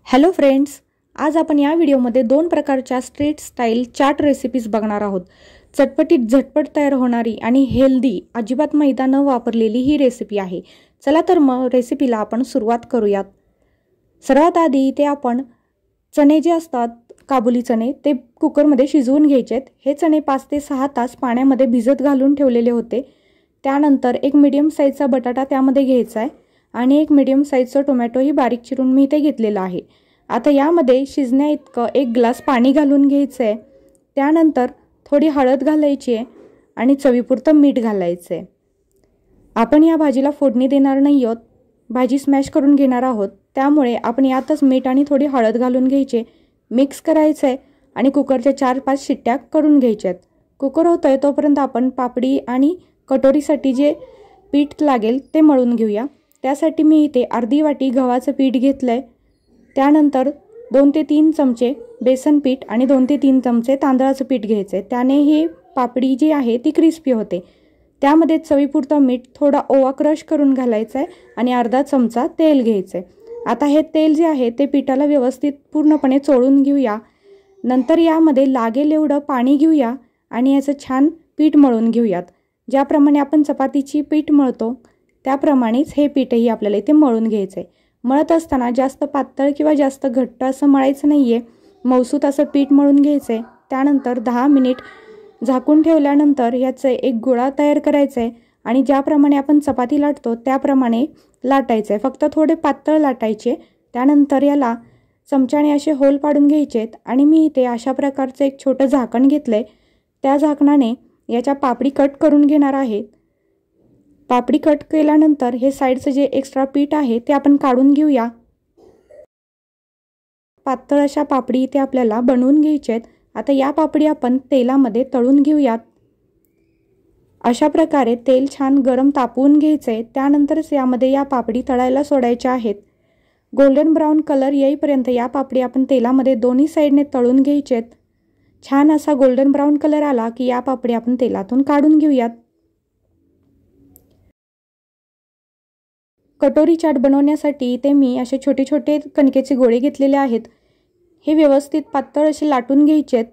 Hello friends, आज आपण या व्हिडिओमध्ये दोन प्रकारच्या स्ट्रीट स्टाईल चाट रेसिपीज बघणार आहोत। चटपटीत झटपट तयार होणारी आणि हेल्दी, अजिबात मैदा न वापरलेली ही रेसिपी आहे। चला तर मग रेसिपीला आपण सुरुवात करूयात। सर्वात आधी इथे आपण चणे जे असतात, काबुली चणे, ते कुकरमध्ये शिजवून घ्यायचेत। हे चणे 5 ते 6 तास पाण्यामध्ये भिजत घालून ठेवलेले होते। त्यानंतर एक मीडियम साईजचा बटाटा त्यामध्ये घ्यायचा आहे आणि एक मीडियम साईजचा टोमॅटो ही बारीक चिरून मी इथे घेतलेला आहे। आता यामध्ये शिजण्या इतकं 1 ग्लास पाणी घालून घ्यायचं आहे। त्यानंतर थोडी हळद घालायची आहे आणि चवीपुरतं मीठ घालायचं आहे। आपण या भाजीला फोडणी देणार नाही आहोत, भाजी स्मॅश करून घेणार आहोत। त्यामुळे आपण यातच मीठ आणि थोडी हळद घालून घ्यायचे, मिक्स करायचं आहे आणि कुकरच्या 4-5 शिट्ट्या करून घ्यायच्यात। कुकर होतोय तोपर्यंत आपण पापडी आणि कटोरीसाठी जे पीठ लागेल ते मळून घेऊया। त्यासाठी मी इथे अर्धी वाटी गव्हाचं पीठ घेतलंय। त्यानंतर 2 ते 3 चमचे बेसन पीठ आणि 2 ते 3 चमचे तांदळाचं पीठ घ्यायचे। त्याने ही पापडी जी आहे ती क्रिस्पी होते। त्यामध्ये चवीपुरतं मीठ, थोडा ओवा क्रश करून घालायचा आहे आणि अर्धा चमचा तेल घ्यायचं आहे। आता हे तेल जे आहे ते पिठाला व्यवस्थित पूर्णपणे चोळून घेऊया। नंतर यामध्ये लागेल एवढं पाणी घेऊया आणि याचं छान पीठ मळून घेऊयात। ज्याप्रमाणे आपण चपातीची पीठ मळतो त्याप्रमाणेच हे पीठही आपल्याला इथे मळून घ्यायचं आहे। मळत असताना जास्त पातळ किंवा जास्त घट्ट असं मळायचं नाहीये, मौसूत असं पीठ मळून घ्यायचं आहे। त्यानंतर 10 मिनिट झाकून ठेवल्यानंतर याचं एक गोळा तयार करायचा आहे आणि ज्याप्रमाणे आपण चपाती लाटतो त्याप्रमाणे लाटायचं आहे, फक्त थोडे पातळ लाटायचे। त्यानंतर याला चमच्याने असे होल पाडून घ्यायचे आणि मी इथे अशा प्रकारचं एक छोटं झाकण घेतलंय। त्या झाकणाने याच्या पापडी कट करून घेणार आहे। पापडी कट केल्यानंतर हे साईडचं जे एक्स्ट्रा पीठ आहे ते आपण काढून घेऊया। पातळ अशा पापडी इथे आपल्याला बनवून घ्यायच्या आहेत। आता या पापडी आपण तेलामध्ये तळून घेऊयात। अशा प्रकारे तेल छान गरम तापवून घ्यायचंय। त्यानंतरच यामध्ये या पापडी तळायला सोडायच्या आहेत। गोल्डन ब्राऊन कलर येईपर्यंत या पापडी आपण तेलामध्ये दोन्ही साईडने तळून घ्यायचेत। छान असा गोल्डन ब्राऊन कलर आला की या पापडी आपण तेलातून काढून घेऊयात। कटोरी चाट बनवण्यासाठी इथे मी असे छोटे छोटे कणकेचे गोळे घेतलेले आहेत। हे व्यवस्थित पातळ असे लाटून घ्यायचे आहेत।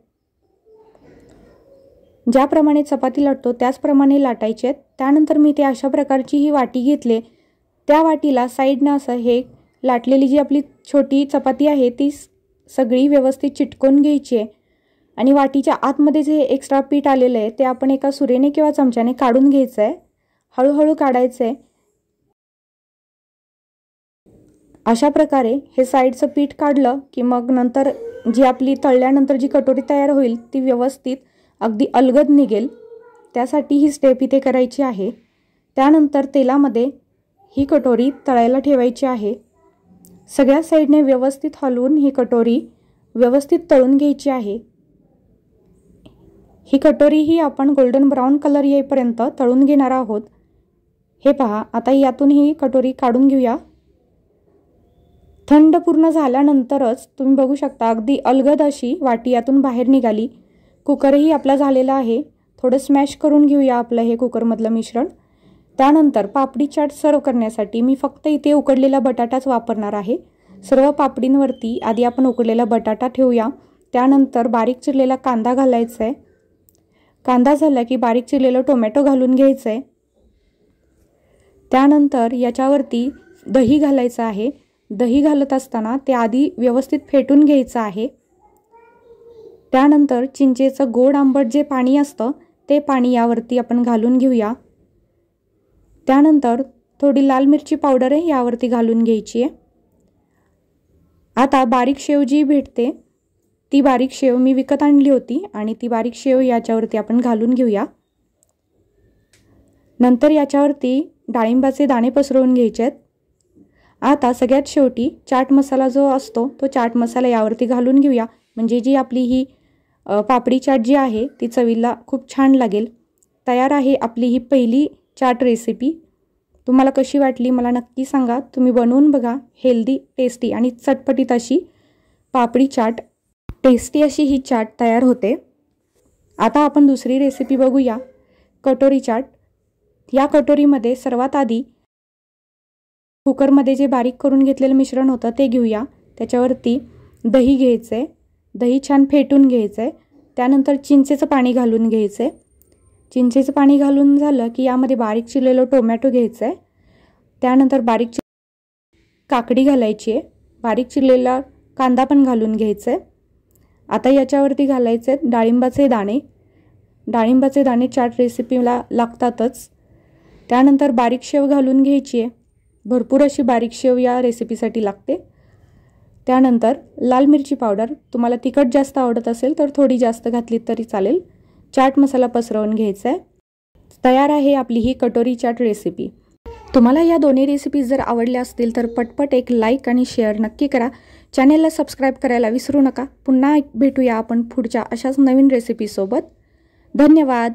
ज्याप्रमाणे चपाती लाटतो त्याचप्रमाणे लाटायचे आहेत। त्यानंतर मी इथे अशा प्रकारची ही वाटी घेतली। त्या वाटीला साईडनं असं हे लाटलेली जी आपली छोटी चपाती आहे ती सगळी व्यवस्थित चिटकवून घ्यायची आहे आणि वाटीच्या आतमध्ये जे एक्स्ट्रा पीठ आलेलं आहे ते आपण एका सुरेने किंवा चमच्याने काढून घ्यायचं आहे। हळूहळू काढायचं आहे। अशा प्रकारे हे साईडचं पीठ काढलं की मग नंतर जी आपली तळल्यानंतर जी कटोरी तयार होईल ती व्यवस्थित अगदी अलगद निघेल। त्यासाठी ही स्टेप इथे करायची आहे। त्यानंतर तेलामध्ये ही कटोरी तळायला ठेवायची आहे। सगळ्या साईडने व्यवस्थित हलवून ही कटोरी व्यवस्थित तळून घ्यायची आहे। ही कटोरी ही आपण गोल्डन ब्राऊन कलर येईपर्यंत तळून घेणार आहोत। हे पहा, आता यातून ही कटोरी काढून घेऊया। थंड पूर्ण झाल्यानंतरच तुम्ही बघू शकता अगदी अलगद अशी वाटी यातून बाहेर निघाली। कुकरही आपला झालेला आहे। थोडं स्मॅश करून घेऊया आपलं हे कुकरमधलं मिश्रण। त्यानंतर पापडी चाट सर्व करण्यासाठी मी फक्त इथे उकडलेला बटाटाच वापरणार आहे। सर्व पापडींवरती आधी आपण उकडलेला बटाटा ठेवूया। त्यानंतर बारीक चिरलेला कांदा घालायचा आहे। कांदा झाला की बारीक चिरलेलं टोमॅटो घालून घ्यायचं आहे। त्यानंतर याच्यावरती दही घालायचं आहे। दही घालत असताना ते आधी व्यवस्थित फेटून घ्यायचं आहे। त्यानंतर चिंचेचं गोड आंबट जे पाणी असतं ते पाणी यावरती आपण घालून घेऊया। त्यानंतर थोडी लाल मिरची पावडर आहे यावरती घालून घ्यायची आहे। आता बारीक शेव जी भेटते ती बारीक शेव मी विकत आणली होती आणि ती बारीक शेव याच्यावरती आपण घालून घेऊया। नंतर याच्यावरती डाळिंबाचे दाणे पसरवून घ्यायचे आहेत। आता सगळ्यात शेवटी चाट मसाला जो असतो तो चाट मसाला यावरती घालून घेऊया, म्हणजे जी आपली ही पापडी चाट जी आहे ती चवीला खूप छान लागेल। तयार आहे आपली ही पहिली चाट रेसिपी। तुम्हाला कशी वाटली मला नक्की सांगा। तुम्ही बनवून बघा। हेल्दी, टेस्टी आणि चटपटीत अशी पापडी चाट, टेस्टी अशी ही चाट तयार होते। आता आपण दुसरी रेसिपी बघूया, कटोरी चाट। या कटोरीमध्ये सर्वात आधी कुकरमध्ये जे बारीक करून घेतलेलं मिश्रण होतं ते घेऊया। त्याच्यावरती दही घ्यायचं आहे, दही छान फेटून घ्यायचं आहे. त्यानंतर चिंचेचं पाणी घालून घ्यायचं आहे. चिंचेचं पाणी घालून झालं की यामध्ये बारीक चिरलेलं टोमॅटो घ्यायचं आहे. त्यानंतर बारीक काकडी घालायची आहे, बारीक चिरलेला कांदा पण घालून घ्यायचा आहे. आता याच्यावरती घालायचे आहेत डाळिंबाचे दाणे. डाळिंबाचे दाणे चाट रेसिपीला लागतातच. त्यानंतर बारीक शेव घालून घ्यायची आहे, भरपूर अशी बारीक शेव या रेसिपीसाठी लागते. त्यानंतर लाल मिरची पावडर, तुम्हाला तिखट जास्त आवडत असेल तर थोडी जास्त घातली तरी चालेल. चाट मसाला पसरवून घ्यायचा आहे. तयार आहे आपली ही कटोरी चाट रेसिपी. तुम्हाला या दोन्ही रेसिपीज जर आवडल्या असतील तर पटपट एक लाईक आणि शेअर नक्की करा. चॅनेलला सबस्क्राईब करायला विसरू नका. पुन्हा भेटूया आपण पुढच्या अशाच नवीन रेसिपीसोबत. धन्यवाद.